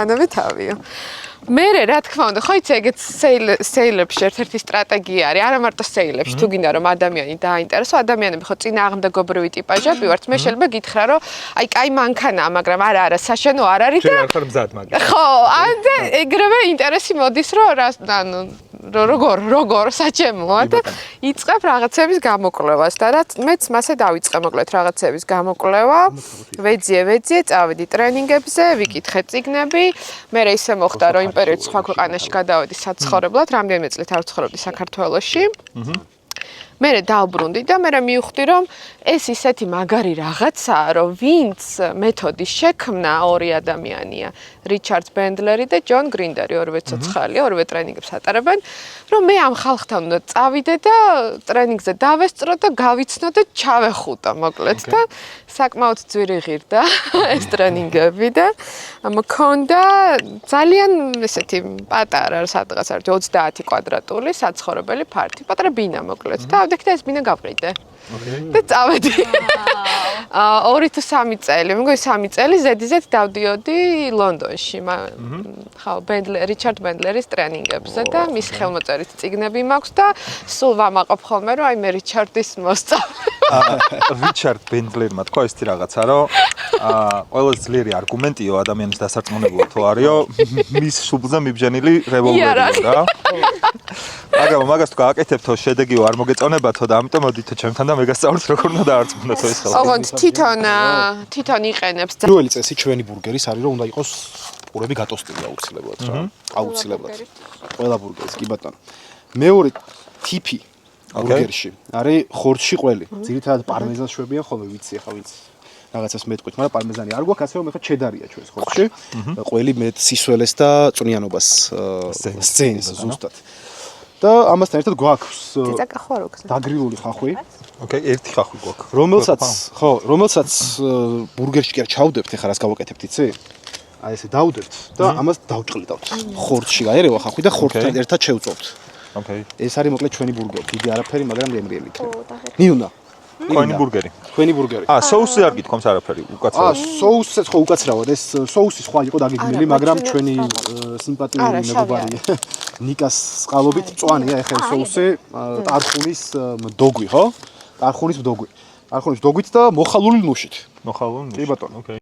ანები თავიო. მე რა თქმა უნდა, ხო იცი ეგეთ სეილებში ერთ-ერთი სტრატეგია არის, არა მარტო სეილებში, თუ გინდა რომ ადამიანი დააინტერესო, ადამიანები ხო წინააღმდეგობრივი ტიპაჟები ვართ, მე შეიძლება გითხრა რომ აი კაი მანქანაა, მაგრამ არა, საშენო არ არის და შენ არ ხარ მზად მაგას. ხო, ამდე ეგრევე ინტერესი მოდის რომ ანუ როგორ საჩემოა და იწყებ რაღაცების გამოკვლევას და რაც მეც მასე დავიწყე მოკლედ რაღაცების გამოკვლევა. ვეძიე, წავედი ტრენინგებზე, ვიკითხე წიგნები, მე ისე მოხდა რომ იმ პერიოდში სხვა ქვეყანაში გადავედი საცხოვრებლად, რამდენიმე წლით არ ვცხოვრობდი საქართველოში. მე დავბრუნდი და მე მივხვდი რომ ეს ისეთი მაგარი რაღაცაა რომ ვინც მეთოდის შექმნა ორი ადამიანია რიჩარდ ბენდლერი და ჯონ გრინდერი ორივე ცოცხალია ორივე ტრენინგებს ატარებენ რომ მე ამ ხალხთან უნდა წავიდე და ტრენინგზე დავესწრო და გავიცნო და ჩავეხუტო მოკლედ და საკმაოდ ძვირი ღირდა ეს ტრენინგები და მქონდა ძალიან ესეთი პატარა სადღაც არის 30 კვადრატული საცხოვრებელი ფართი პატარა ბინა მოკლედ და ავდექი და ეს ბინა გავყიდე და წავედი 2 თუ 3 წელი მგონი 3 წელი ზედიზედ დავდიოდი ლონდონში ხა რიჩარდ ბენდლერის ტრენინგებზე და მის ხელმოწერით წიგნები მაქვს და სულ ვამაყობ ხოლმე რომ აი მე რიჩარდის მოსწავლე რიჩარდ ბენდლერმა თქვა ესეთი რაღაცა რომ ყველაზე ძლიერი არგუმენტიო ადამიანის დასარწმუნებლად თუ არისო მის შუბლზე მიბჯენილი რევოლვერია რა მაგრამ მაგას თუ გააკეთებთო შედეგიო არ მოგეწონებათო და ამიტომ მოდითო ჩემთან და მე გასწავლოთ როგორ უნდა დაარწმუნოთ ეს ხალხი. ოღონდ თვითონ იყენებს. პირველი წესი ჩვენი ბურგერის არის რომ უნდა იყოს პურები გატოსტილი აუცილებლად რა. აუცილებლად. ყველა ბურგერის კი ბატონო. მეორე ტიპი ბურგერში არის ხორცში ყველი. ძირითადად პარმეზანს შვებიან ხოლმე ვიცი ახლა ვინც რაღაცას მეტყვით, მაგრამ პარმეზანი არ გვაქვს, ასე რომ ეხლა ჩედარია ჩვენს ხორცში. ყველი მეტ სისველეს და წვნიანობას სცენს ზუსტად. და ამასთან ერთად გვაქვს დაგრილული ხახვი. ოკეი, ერთი ხახვი გვაქვს. რომელსაც ბურგერში კი არ ჩავდებთ, ეხლა რას გავაკეთებთ, იცი? აი ესე დავდებთ და ამას დავჭყლიდავთ. ხორცში გაერევა ხახვი და ხორცთან ერთად შევწოვთ. ოკეი. ეს არის მოკლედ ჩვენი ბურგერი. დიდი არაფერი, მაგრამ გემრიელი იქნება. ნიუნა. თქვენი ბურგერი. თქვენი ბურგერი. სოუსი არ გითხოვს არაფერი, უკაცრავად. სოუსიც ხო უკაცრავად, ეს სოუსი სხვა იყო დაგეგმილი, მაგრამ ჩვენი სიმპათიური მეგობარი ნიკას წყალობით მწვანეა ეხლა ეს სოუსი, ტარხუნის მდოგვი, ხო? ტარხუნის მდოგვით და მოხალული ლუშით. მოხალული? კი ბატონო. ოკეი.